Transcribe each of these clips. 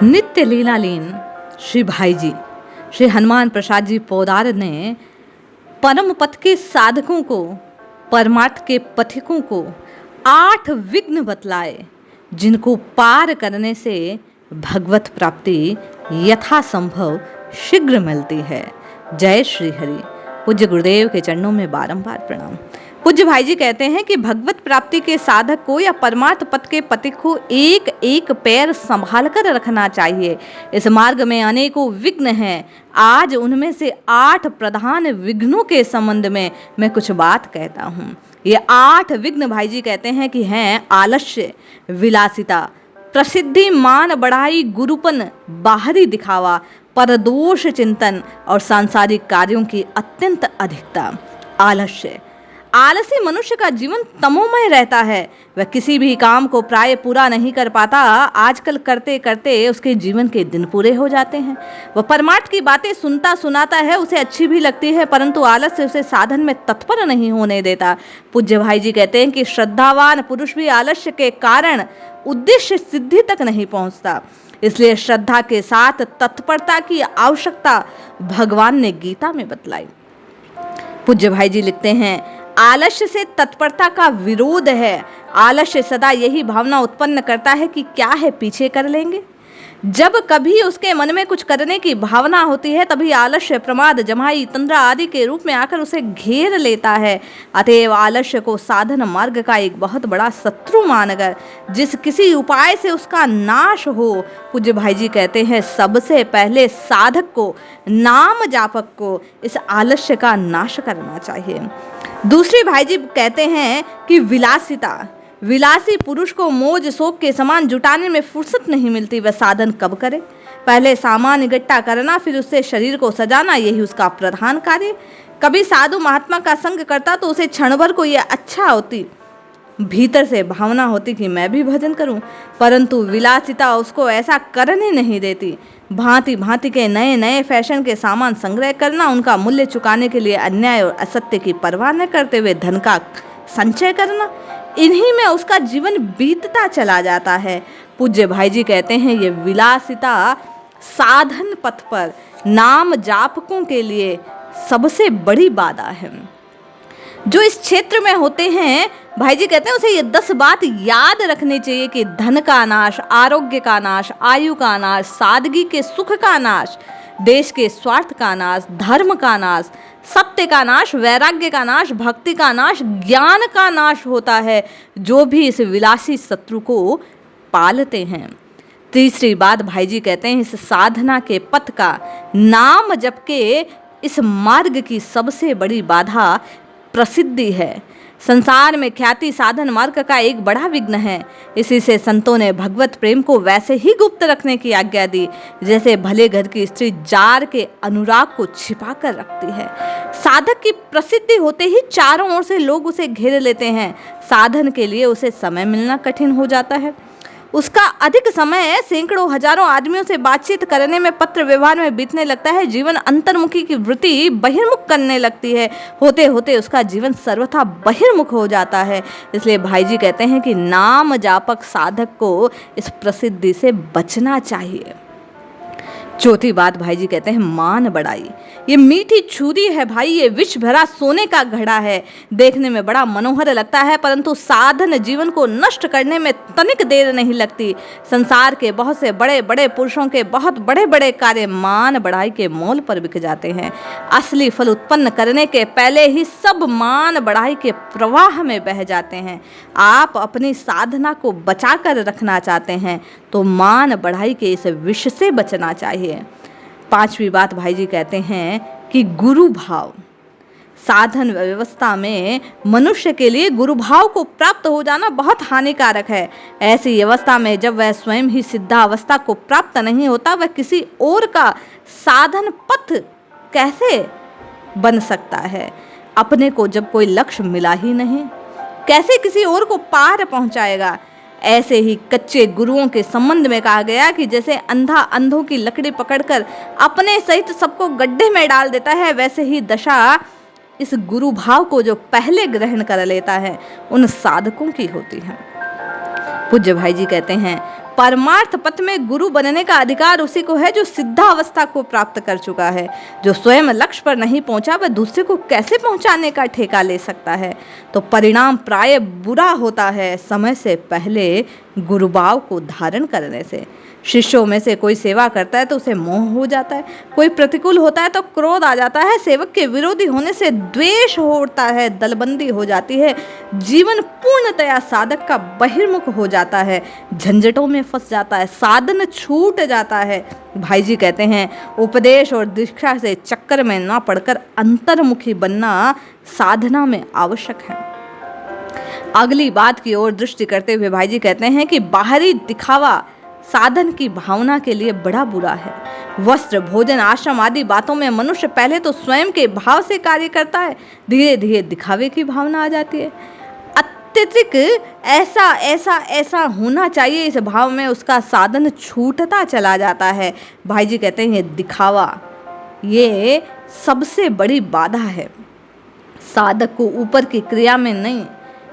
नित्य लीलालीन श्री भाई जी श्री हनुमान प्रसाद जी पोदार ने परम पथ के साधकों को, परमार्थ के पथिकों को 8 विघ्न बतलाए, जिनको पार करने से भगवत प्राप्ति यथासंभव शीघ्र मिलती है। जय श्री हरि। पूज्य गुरुदेव के चरणों में बारंबार प्रणाम। पूज्य भाई जी कहते हैं कि भगवत प्राप्ति के साधक को या परमार्थ पथ के पथिक को एक एक पैर संभाल कर रखना चाहिए। इस मार्ग में अनेकों विघ्न हैं। आज उनमें से 8 प्रधान विघ्नों के संबंध में मैं कुछ बात कहता हूँ। ये 8 विघ्न भाई जी कहते हैं कि हैं आलस्य, विलासिता, प्रसिद्धि, मान बढ़ाई, गुरुपन, बाहरी दिखावा, परदोष चिंतन और सांसारिक कार्यों की अत्यंत अधिकता। आलस्य, आलसी मनुष्य का जीवन तमोमय रहता है। वह किसी भी काम को प्राय पूरा नहीं कर पाता। आजकल करते करते उसके जीवन के दिन पूरे हो जाते हैं। वह परमार्थ की बातें सुनता सुनाता है, उसे अच्छी भी लगती है, परंतु आलस्य उसे साधन में तत्पर नहीं होने देता। पूज्य भाई जी कहते हैं कि श्रद्धावान पुरुष भी आलस्य के कारण उद्देश्य सिद्धि तक नहीं पहुंचता। इसलिए श्रद्धा के साथ तत्परता की आवश्यकता भगवान ने गीता में बतलाई। पूज्य भाई जी लिखते हैं, आलस्य से तत्परता का विरोध है। आलस्य सदा यही भावना उत्पन्न करता है कि क्या है, पीछे कर लेंगे। जब कभी उसके मन में कुछ करने की भावना होती है, तभी आलस्य प्रमाद, जमाई, तंद्रा आदि के रूप में आकर उसे घेर लेता है। अतएव आलस्य को साधन मार्ग का एक बहुत बड़ा शत्रु मानकर जिस किसी उपाय से उसका नाश हो, पूज्य भाई जी कहते हैं सबसे पहले साधक को, नाम जापक को इस आलस्य का नाश करना चाहिए। दूसरी भाई जी कहते हैं कि विलासिता, विलासी पुरुष को मौज शौक के समान जुटाने में फुर्सत नहीं मिलती। वह साधन कब करे? पहले सामान इकट्ठा करना, फिर उससे शरीर को सजाना, यही उसका प्रधान कार्य। कभी साधु महात्मा का संग करता तो उसे क्षण भर को यह अच्छा होती, भीतर से भावना होती कि मैं भी भजन करूं, परंतु विलासिता उसको ऐसा करने नहीं देती। भांति भांति के नए नए फैशन के सामान संग्रह करना, उनका मूल्य चुकाने के लिए अन्याय और असत्य की परवाह न करते हुए धन का संचय करना, इन्हीं में उसका जीवन बीतता चला जाता है। पूज्य भाई जी कहते हैं ये विलासिता साधन पथ पर नाम जापकों के लिए सबसे बड़ी बाधा है। जो इस क्षेत्र में होते हैं, भाई जी कहते हैं उसे ये 10 बात याद रखनी चाहिए कि धन का नाश, आरोग्य का नाश, आयु का नाश, सादगी के सुख का नाश, देश के स्वार्थ का नाश, धर्म का नाश, सत्य का नाश, वैराग्य का नाश, भक्ति का नाश, ज्ञान का नाश होता है जो भी इस विलासी शत्रु को पालते हैं। तीसरी बात भाई जी कहते हैं इस साधना के पथ का, नाम जप के इस मार्ग की सबसे बड़ी बाधा प्रसिद्धि है। संसार में ख्याति साधन मार्ग का एक बड़ा विघ्न है। इसी से संतों ने भगवत प्रेम को वैसे ही गुप्त रखने की आज्ञा दी जैसे भले घर की स्त्री जार के अनुराग को छिपा कर रखती है। साधक की प्रसिद्धि होते ही चारों ओर से लोग उसे घेर लेते हैं। साधन के लिए उसे समय मिलना कठिन हो जाता है। उसका अधिक समय सैकड़ों हजारों आदमियों से बातचीत करने में, पत्र व्यवहार में बीतने लगता है। जीवन अंतर्मुखी की वृत्ति बहिर्मुख करने लगती है। होते होते उसका जीवन सर्वथा बहिर्मुख हो जाता है। इसलिए भाई जी कहते हैं कि नाम जापक साधक को इस प्रसिद्धि से बचना चाहिए। चौथी बात भाई जी कहते हैं मान बढ़ाई। ये मीठी छुरी है भाई, ये विष भरा सोने का घड़ा है। देखने में बड़ा मनोहर लगता है, परंतु साधन जीवन को नष्ट करने में तनिक देर नहीं लगती। संसार के बहुत से बड़े बड़े पुरुषों के बहुत बड़े बड़े कार्य मान बढ़ाई के मोल पर बिक जाते हैं। असली फल उत्पन्न करने के पहले ही सब मान बढ़ाई के प्रवाह में बह जाते हैं। आप अपनी साधना को बचा कर रखना चाहते हैं तो मान बढ़ाई के इस विष से बचना चाहिए। पांचवी बात भाई जी कहते हैं कि गुरु भाव, साधन व्यवस्था में मनुष्य के लिए गुरु भाव को प्राप्त हो जाना बहुत हानिकारक है। ऐसी अवस्था में जब वह स्वयं ही सिद्धावस्था को प्राप्त नहीं होता, वह किसी और का साधन पथ कैसे बन सकता है? अपने को जब कोई लक्ष्य मिला ही नहीं, कैसे किसी और को पार पहुंचाएगा? ऐसे ही कच्चे गुरुओं के संबंध में कहा गया कि जैसे अंधा अंधों की लकड़ी पकड़कर अपने सहित सबको गड्ढे में डाल देता है, वैसे ही दशा इस गुरु भाव को जो पहले ग्रहण कर लेता है उन साधकों की होती है। पूज्य भाई जी कहते हैं परमार्थ पथ में गुरु बनने का अधिकार उसी को है जो सिद्धावस्था को प्राप्त कर चुका है। जो स्वयं लक्ष्य पर नहीं पहुंचा वह दूसरे को कैसे पहुंचाने का ठेका ले सकता है। तो परिणाम प्राय बुरा होता है समय से पहले गुरुभाव को धारण करने से। शिष्यों में से कोई सेवा करता है तो उसे मोह हो जाता है, कोई प्रतिकूल होता है तो क्रोध आ जाता है, सेवक के विरोधी होने से द्वेष होता है, दलबंदी हो जाती है, जीवन पूर्णतया साधक का बहिर्मुख हो जाता है, झंझटों में फंस जाता है, साधन छूट जाता है। भाई जी कहते हैं उपदेश और दीक्षा से चक्कर में ना पड़कर अंतर्मुखी बनना साधना में आवश्यक है। अगली बात की ओर दृष्टि करते हुए भाई जी कहते हैं कि बाहरी दिखावा साधन की भावना के लिए बड़ा बुरा है। वस्त्र, भोजन, आश्रम आदि बातों में मनुष्य पहले तो स्वयं के भाव से कार्य करता है, धीरे धीरे दिखावे की भावना आ जाती है। अत्यधिक ऐसा ऐसा ऐसा होना चाहिए, इस भाव में उसका साधन छूटता चला जाता है। भाई जी कहते हैं दिखावा ये सबसे बड़ी बाधा है। साधक को ऊपर की क्रिया में नहीं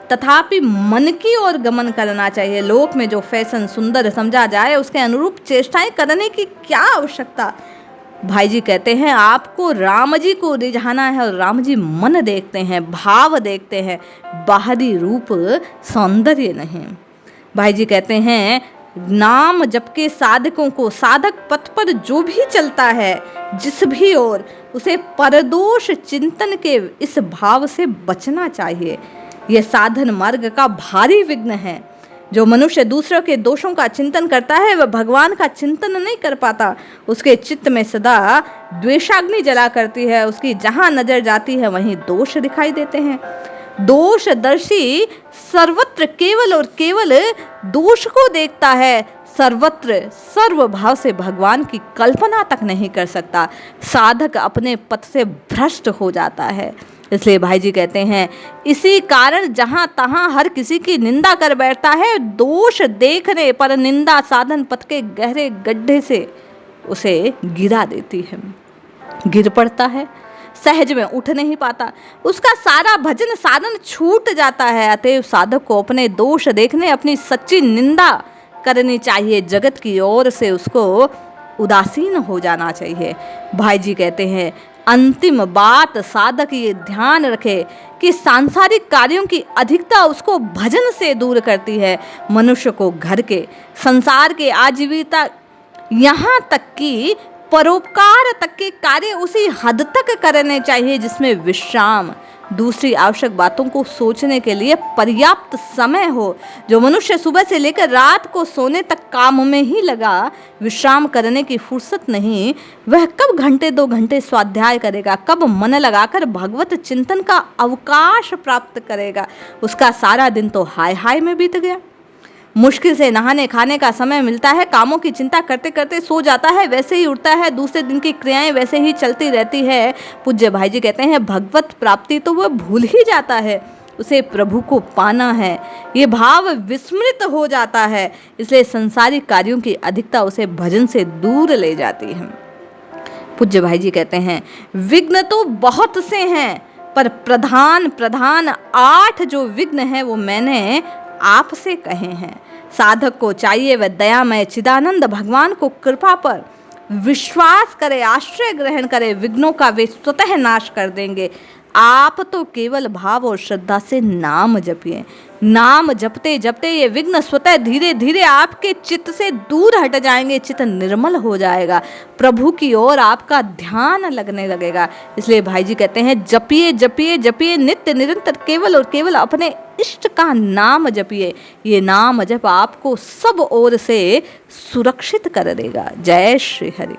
तथापि मन की ओर गमन करना चाहिए। लोक में जो फैशन सुंदर समझा जाए उसके अनुरूप चेष्टाएं करने की क्या आवश्यकता। भाई जी कहते हैं आपको राम जी को रिझाना है और राम जी मन देखते हैं, भाव देखते हैं, बाहरी रूप सौंदर्य नहीं। भाई जी कहते हैं नाम जपके साधकों को साधक पथ पर जो भी चलता है जिस भी ओर उसे परदोष चिंतन के इस भाव से बचना चाहिए। यह साधन मार्ग का भारी विघ्न है। जो मनुष्य दूसरों के दोषों का चिंतन करता है वह भगवान का चिंतन नहीं कर पाता। उसके चित्त में सदा द्वेषाग्नि जला करती है। उसकी जहां नजर जाती है वहीं दोष दिखाई देते हैं। दोषदर्शी सर्वत्र केवल और केवल दोष को देखता है, सर्वत्र सर्वभाव से भगवान की कल्पना तक नहीं कर सकता। साधक अपने पथ से भ्रष्ट हो जाता है। इसलिए भाई जी कहते हैं इसी कारण जहां तहां हर किसी की निंदा कर बैठता है। दोष देखने पर निंदा साधन पथ के गहरे गड्ढे से उसे गिरा देती है। गिर पड़ता है, सहज में उठ नहीं पाता, उसका सारा भजन साधन छूट जाता है। अतएव साधक को अपने दोष देखने, अपनी सच्ची निंदा करनी चाहिए। जगत की ओर से उसको उदासीन हो जाना चाहिए। भाई जी कहते हैं अंतिम बात साधक ये ध्यान रखे कि सांसारिक कार्यों की अधिकता उसको भजन से दूर करती है। मनुष्य को घर के, संसार के, आजीविका यहाँ तक कि परोपकार तक के कार्य उसी हद तक करने चाहिए जिसमें विश्राम, दूसरी आवश्यक बातों को सोचने के लिए पर्याप्त समय हो। जो मनुष्य सुबह से लेकर रात को सोने तक काम में ही लगा, विश्राम करने की फुर्सत नहीं, वह कब घंटे 2 घंटे स्वाध्याय करेगा, कब मन लगाकर भगवत चिंतन का अवकाश प्राप्त करेगा। उसका सारा दिन तो हाय हाय में बीत गया। मुश्किल से नहाने खाने का समय मिलता है, कामों की चिंता करते करते सो जाता है, वैसे ही उठता है, दूसरे दिन की क्रियाएं वैसे ही चलती रहती है। पूज्य भाई जी कहते हैं भगवत प्राप्ति तो वह भूल ही जाता है, उसे प्रभु को पाना है, ये भाव विस्मृत हो जाता है। इसलिए संसारिक कार्यों की अधिकता उसे भजन से दूर ले जाती है। पूज्य भाई जी कहते हैं विघ्न तो बहुत से हैं, पर प्रधान 8 जो विघ्न है वो मैंने आपसे कहे हैं। साधक को चाहिए वह दयामय चिदानंद भगवान को कृपा पर विश्वास करे, आश्रय ग्रहण करे, विघ्नों का वे स्वतः नाश कर देंगे। आप तो केवल भाव और श्रद्धा से नाम जपिए। नाम जपते जपते ये विघ्न स्वतः धीरे धीरे आपके चित्त से दूर हट जाएंगे, चित्त निर्मल हो जाएगा, प्रभु की ओर आपका ध्यान लगने लगेगा। इसलिए भाई जी कहते हैं जपिए जपिए जपिए नित्य निरंतर, केवल और केवल अपने इष्ट का नाम जपिए। ये नाम जप आपको सब ओर से सुरक्षित कर देगा। जय श्री हरि।